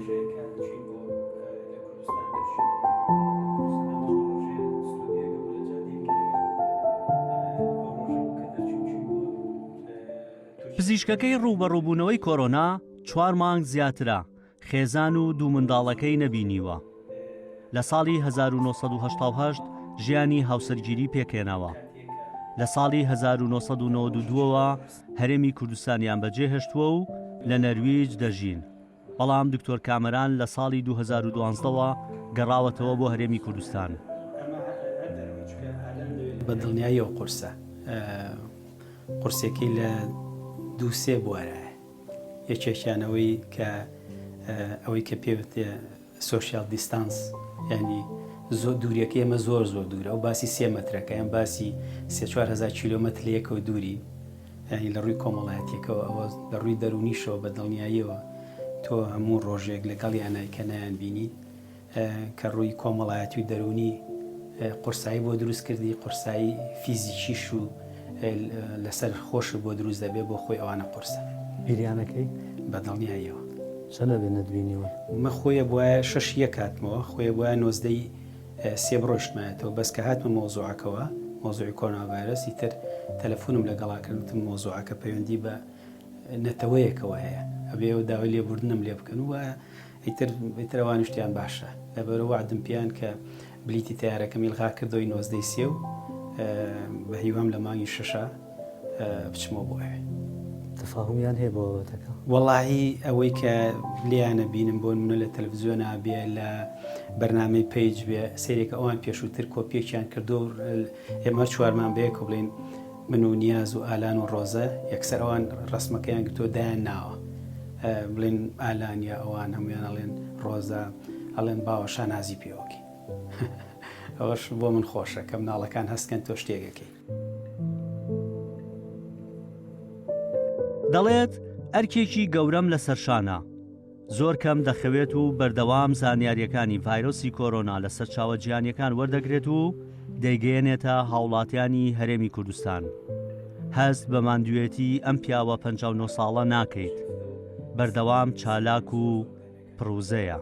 پزیشکەکەی ڕوبەڕووبوونەوەی کۆرۆنا 4 مانگ زیاترە خێزان و دوو منداڵەکەی نەبینیوە. لە ساڵی 1970 ژیانی هاوسەرگیری پێکێناوە. لە ساڵی 1992ەوە هەرێمی کوردستانیان بەجێهێشتووە و لە نەرویج دەژین. بەڵام دکتۆر کامەران لە ساڵی 2012ەوە گەڕاوەتەوە بۆ هەرێمی کوردستان. بەدڵنیاییەوە قورسە قورسێکی لە 2-3 بوارایە. یەکێکیانەوەی کە ئەوەی کە پێوتێ سۆشیال دیستانس، ینی زۆر دووریەکە ئێمە زۆر دوورە و باسی 3 مەترەکە یان باسی 3-4 کیلۆمەتر لە یەکەوە دووری، ینی لە ڕووی کۆمەڵایەتیەکەەوە ئەوە لە ڕووی دەرونیشەوە بەدڵنیاییەوە تۆ هەموو ڕۆژێک لەگەڵ یانای کە نایان بینی کە ڕووی کۆمەڵایەتی و دەرونی قورسایی بۆ دروست کردی، قورسایی فیزیکیش و لەسەر خۆش بۆ دروست دەبێت بۆ خۆی ئەوانە قورسە. بیریانەکەی بەدڵنیاییەوە چەندە بێ نەتبینیوە؟ مە خۆیە بواە 6 کاتمەوە، خۆیە بواە 93 ڕۆژمایەتەوە، بەس کە هاتمە مۆزوعەکەەوە مۆزوعی کۆناڤایرەسی تر تەلەفۆنم لەگەڵاکردتم مۆزوعەکە پەیوەندی بە نەتەوەیەکەوە هەیە، ئەبێ و داوای لێبوردنم لێ بکەن و ئیتر ئەوان شتیان باشە. لەبەرەوە وعدم پیان کە بلیتی تیارەکەم ئیلغا کردەوەی 93 و بە هیوام لە مانگی 6 بچمەوە بۆ ئەوێ. تەفاهمیان هەیە بۆ بابەتەکە؟ وەڵاهی ئەوەی کە لیانە بینم بۆ منە لە تەلەڤیزیۆن بێ لە بەرنامەی پیج بێ سێرێکە ئەوان پێشووتر کۆپیەکیان کردو ئێمە چوارمان بەیە کە بڵین من و نیاز و ئالان و ڕۆزە یەکسەر ئەوان ڕسمەکەیان گرتۆ دایان ناوە، بڵین ئالانیا ئەوان هەمویان ئەڵێن ڕۆزە، ئەڵێن باوە شانازی پێوەکی. ئەوەش بۆ من خۆشە کە مناڵەکان هەستکەن تۆ شتێکەکەی. دەڵێت ئەرکێکی گەورەم لە سەرشانە، زۆر کەم دەخەوێت و بەردەوام زانیاریەکانی ڤایرۆسی کۆرۆنا لە سەرچاوە جیهانیەکان وەردەگرێت و دەیگەیەنێتە هاوڵاتیانی هەرێمی کوردستان. هەست بە ماندوێتی ئەم پیاوە 59 ساڵە ناکەیت، بەردەوام چالاک و پرۆزەیە.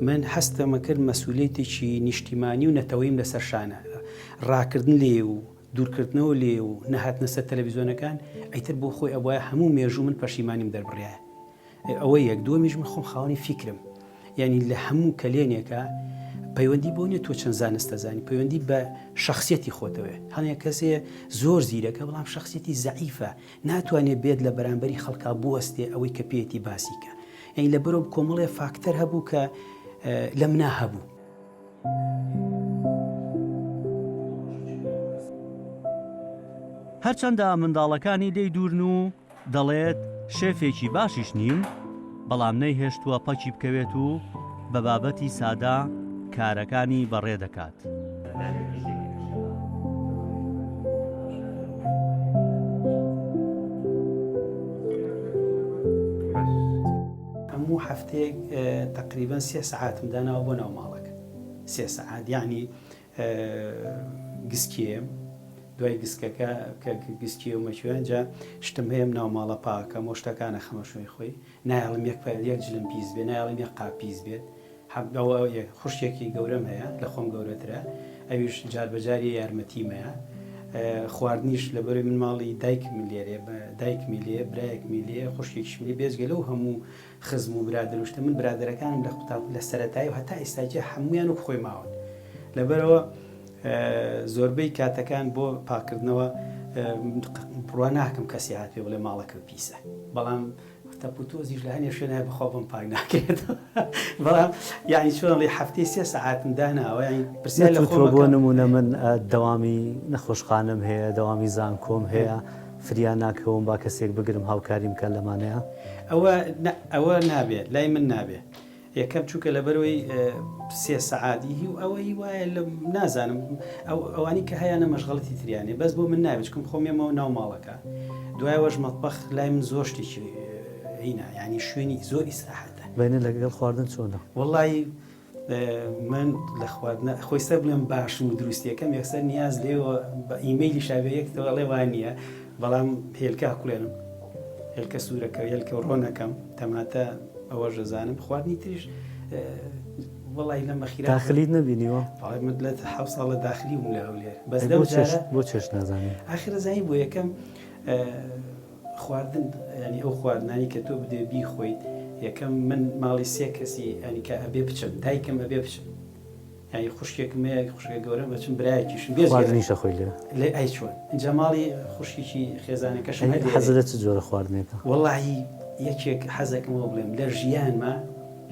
من هەستەمە کرد مەسئولێتێکی نیشتیمانی و نەتەوەیم لەسەر شانە، ڕاکردن لێ و دوورکردنەوە لێ و نەهاتنە سەر تەلەڤیزیۆنەکان ئەیتر بۆ خۆی ئەوە هەموو مێژوو من پەشیمانیم دەربڕایە. ئەوە یەک دووەمیش من خۆم خاوەنی فیکرم، یعنی لە هەموو کەلێنێکە پەیوەندی بۆ نیە تۆ چەند زانستە زانی، پەیوەندی بە شخصیەتی خۆتەوەی. هەڵەیە کەسێ زۆر زیرەکە بەڵام شخصیەتی زەعیفە، ناتوانێت بێت لە بەرامبەری خەڵکا بوەستێ ئەوەی کە پێیەتی باسیکە. یعنی لە بەرەو کۆمەڵێ فاکتەر هەبوو کە لە منا هەبوو. هەرچەندە منداڵەکانی لێی دوورن و دەڵێت شێفێکی باشیش نیم، بەڵام نەیهێشتووە پەکی بکەوێت و بە بابەتی سادا کارەکانی بەڕێ دەکات. هەموو هەفتەیەک تقریبان 3 سەعاتم داناوە بۆ ناو ماڵەکە. 3 سەعات یعنی گسکێم، دوای گسکەکە کە گسکی و مەچوێنجا شتم هەیەم ناو ماڵە پاکە مۆ شتەکانە خەمەشوی خۆی، نایڵم یەک جلم پیس بێت، نایڵم یەک قاپ پیس بێت. خوشتێکی گەورەم هەیە لە خۆم گەورەترە، ئەویش جاربەجاری یارمەتیمەیە. خواردنیش لە بەروی من ماڵی دایکمی لێرێ، دایکمی لێ، برایەکمی لێ، خوشتێکیشمی لێ، بێزگە لەو هەموو خزم و برادروشتە من برادەرەکانم لە قوتاب لە سەرەتایی و هەتا ئێستاجە هەمویان و خۆی ماون. لەبەرەوە زۆربەی کاتەکان بۆ پاکردنەوە بڕوا ناکەم کەسی هات پێ بڵێ ماڵەکە پیسە، بەڵام تەپوتۆزیش لە هەنێ شوێنە بخۆبم پاک ناکرێت. بەڵام یعنی چۆن لێ هەفتەی 3 سەعاتم داناوە، ینی پرسیار لە خۆم بۆ نمونە من دەوامی نەخۆشخانەم هەیە، دەوامی زانکۆم هەیە، فریان ناکەوم با کەسێک بگرم هاوکاری بکەن لەمانەیە. ئەوە نابێت، لای من نابێت. یەکەم چووکە لە بەرەوەی 3 سەعاتی و ئەوەی وایە لە نازانم ئەوانی کە هەیەە مەشغەڵەتی تریانێ، بەس بۆ من نابێت چکم خۆمیەمەوە ناو ماڵەکە. دوایەوەش مەتبەخ لای من زۆر شتێکی هینە، ینی شوێنی زۆر ئیسراحەتە. بینە لەگەڵ خواردن چۆنە؟ وەڵی من لە خواردن خۆیسە بڵێم باش و دروستیەکەم یەکسەر نیاز لێەوە بە ئیمەیلی شابەیەکتەوە لێ وان نییە، بەڵام هێلکە کوڵێنم، هێلکە سوورەکە هێلکە ڕۆنەکەم تەماتە ئەوە ژەزانم خواردنی تریش وڵی لە مەخیرا داخلیت نبینیوە من لە ح ساڵە داخلی بوو لە هەولێر بەس بۆ چێش نازانێ ئاخرەزایی بۆ یەکەم خواردن ینی ئەو خواردنانی کە تۆ بدێ بی خۆیت یەکەم من ماڵی سێ کەسی ینی کە ئەبێ بچم دایکم ئەبێ بچم ینی خوشکێکمەیە خوشکە گەورە بچم برایەکیشم خواردنیشە خۆی لێ ئای چۆن اینجا ماڵی خوشکیی خێزانەکەشم حەزرە چ جۆرە خواردنێکە وەڵی یەکێک حەزێکمەوە بڵێم لە ژیانمە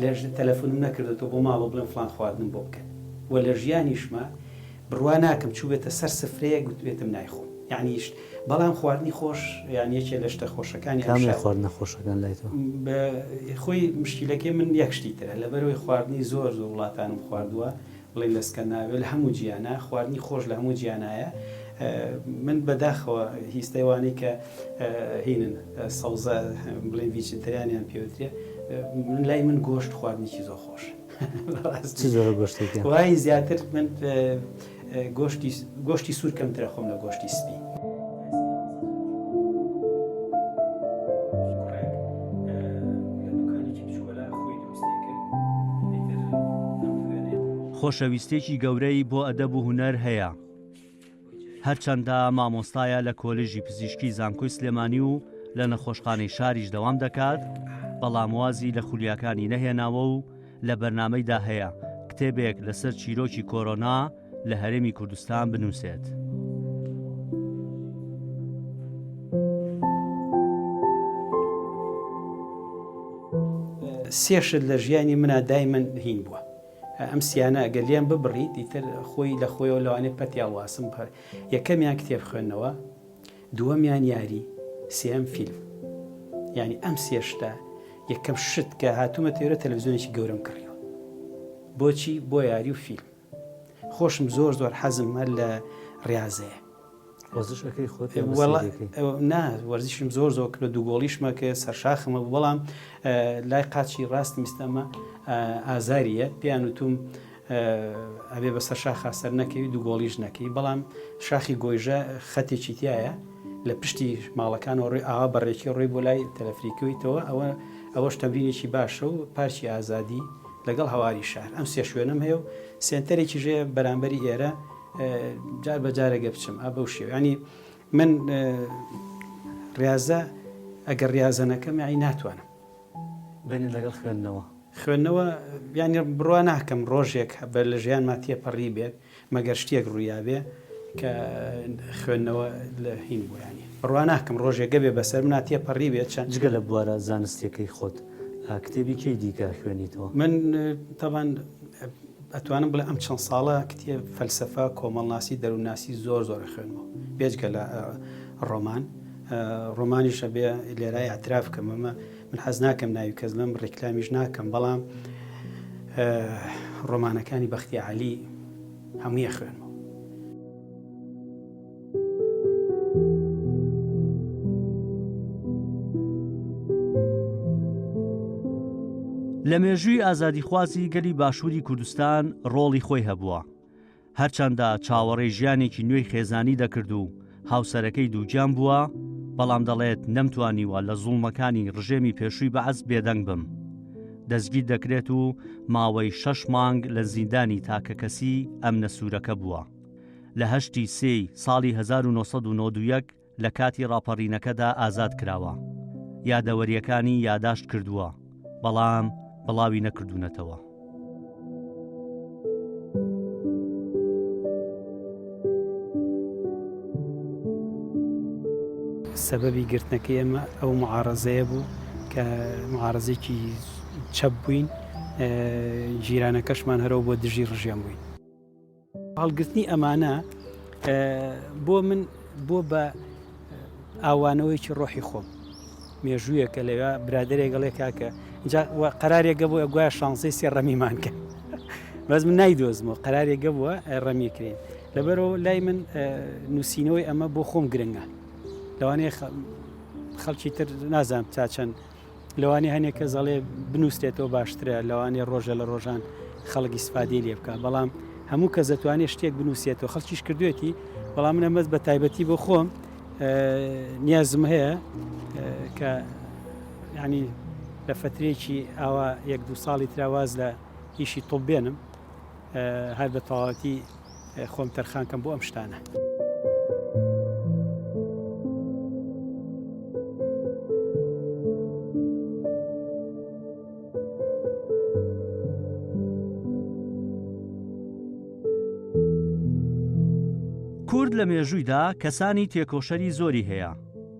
لە تەلەفۆنم نەکردێتەوە بۆ ماڵەوە بڵێم فلان خواردن بۆ بکەن وە لە ژیانیشمە بڕوا ناکەم چوو بێتە سەر سفرەیە گوتبێتم نایخۆم یعنیش بەڵام خواردنی خۆش یان یەکێ لە شتە خۆشەکانی خوارد نەخۆشەکان لایتەوە خۆی مشکلەکەی من یەکشتی ترە لەبەرەوەی خواردنی زۆر وڵاتانم خواردووە بڵێ لەسکە ناوێت لە هەموو جیانە خواردنی خۆش لە هەموو جیانایە من بەداخەوە هیستەوانی کە هینن سەوزە بڵێ ڤیجیتەریانیان پێوترێ من لای من گۆشت خواردنیی زۆر خۆش گۆشتێکی وای زیاتر من گۆشتی سوور کەمترە خۆم لە گۆشتی سپی خۆشەویستێکی گەورەی بۆ ئەدەب و هونەر هەیە هەرچەندە مامۆستایە لە کۆلێژی پزیشکی زانکۆی سلێمانی و لە نەخۆشخانەی شاریش دەوام دەکات بەڵام وازی لە خولیاکانی نەهێناوە و لە بەرنامەیدا هەیە کتێبێک لەسەر چیرۆکی کۆرۆنا لە هەرێمی کوردستان بنووسێت. سێشت لە ژیانی منە دایمەن هین بووە ئەم سیانە ئەگەلیان ببڕیت دیتر خۆی لە خۆیەوە لەوانێت پەتیاڵواسم یەکەمیان کتێب خوێندنەوە دووەمیان یاری سێم فیلم ینی ئەم سێشتە یەکەم شت کە هاتوومە تێرە تەلەڤیزیۆنێکی گەورەم کڕیوە بۆچی بۆ یاری و فیلم خۆشم زۆر زۆر حەزم هەر لە ڕاضەیە نا وەرزشم زۆر زۆر کرد دووگۆڵیشمە کە سەرشاخمە بەڵام لای قاچی ڕاست میستەمە ئازاریە پیان وتوم ئەبێ بە سەر شاخ سەر نەکەوی دووگۆڵیش نەکەی بەڵام شاخی گۆیژە خەتێکی تایە لە پشتی ماڵەکانەوە ڕێی ئاوا بەڕێکی ڕێی بۆ لای تەلەفریکەوەیتەوە ئەوەش تەمرینێکی باشە و پارچی ئازادی لەگەڵ هەواری شار ئەم سێ شوێنم هەیە و سێنتەرێکی ژێ بەرامبەری ئێرە جار بەجارەگە بچم بەو شێو ینی من ڕاضە ئەگەر ڕاضە نەکەم یانی ناتوانم بینی لەگەڵ خوێندنەوە ینی بڕوا ناکەم ڕۆژێک بە لە ژیان ماتیە پەڕی بێت مەگەر شتێک ڕوویابێ کە خوێندنەوە لە هین بوو ینی بڕوا ناکەم ڕۆژێک گەبێ بەسەر مناتیە پەڕی بێت چەند جگە لە بوارە زانستیەکەی خۆت کتێبی کەی دیکە خوێنیتەوە من تەبان ئەتوانم بڵێ ئەم چەند ساڵە کتێب فەلسەفە کۆمەڵناسی دەرووناسی زۆر زۆر خوێنمەوە بێجگە لە ڕۆمانیشە بێ لێرای ئاعتراف کەم ئەمە من حەز ناکەم ناوی کەس لەم ڕێکلامیش ناکەم بەڵام ڕۆمانەکانی بەختی عەلی هەموویە خوێنمەوە. لە مێژووی ئازادیخوازی گەلی باشووری کوردستان ڕۆڵی خۆی هەبووە هەرچەندە چاوەڕێی ژیانێکی نوێی خێزانی دەکرد و هاوسەرەکەی دووجان بووە بەڵام دەڵێت نەمتوانیوە لە زوڵمەکانی ڕژێمی پێشووی بەعەز بێدەنگ بم دەستگیر دەکرێت و ماوەی 6 مانگ لە زیندانی تاکەکەسی ئەم نەسوورەکە بووە لە 8 ساڵی 1991 لە کاتی ڕاپەڕینەکەدا ئازاد کراوە یادەوەریەکانی یاداشت کردووە بەڵام بڵاوی نەکردوونەتەوە. سەبەبی گرتنەکەی ئێمە ئەو معارەزەیە بوو کە معارەزێکی چەپ بووین جیرانەکەشمان هەرەوە بۆ دژی ڕژێم بووین. هەڵگرتنی ئەمانە بۆ من بۆ بە ئاوانەوەیکی ڕۆحی خۆم مێژوویەکە لەوێ برادێکگەڵێ کاکە قەرارێکگە بوو ئەگوایە شانسەی سێ ڕەمیمان کە بەس من نایدۆزمەوە قەرارێکگە بووە ڕەمیکرێن لەبەرەوە لای من نووسینەوەی ئەمە بۆ خۆم گرنگە لەوانەیە خەڵکی تر نازانم تا چەند لەوانەیە هەنێکە زەڵێ بنووسێتەوە باشترە لەوانەیە ڕۆژە لە ڕۆژان خەڵکی سپادی لێ بکە بەڵام هەموو کەس دەتوانێت شتێک بنووسێتەوە خەڵکیش کردوێتی بەڵام من ئەمەز بە تایبەتی بۆ خۆم نیازم هەیە کە ینی لە فترێکی ئەوە 1-2 ساڵی تراواز لە ئیشی تۆبێنم هەر بە تەواوەتی خۆم تەرخانکەم بۆ ئەم شتانە. کورد لە مێژوویدا کەسانی تێکۆشەری زۆری هەیە.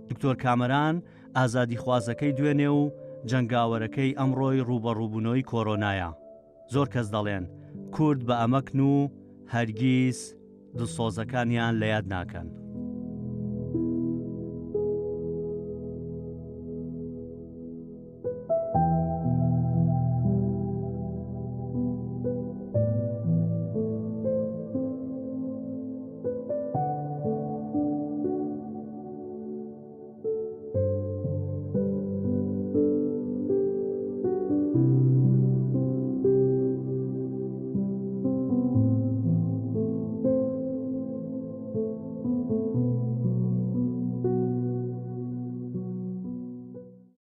دکتۆر کامەران ئازادی خوازەکەی دوێنێ و جەنگاوەرەکەی ئەمڕۆی ڕوبەڕووبوونەوەی کۆرۆنایە. زۆر کەس دەڵێن کورد بە ئەمەکن و هەرگیز دڵسۆزەکانیان لە یاد ناکەن.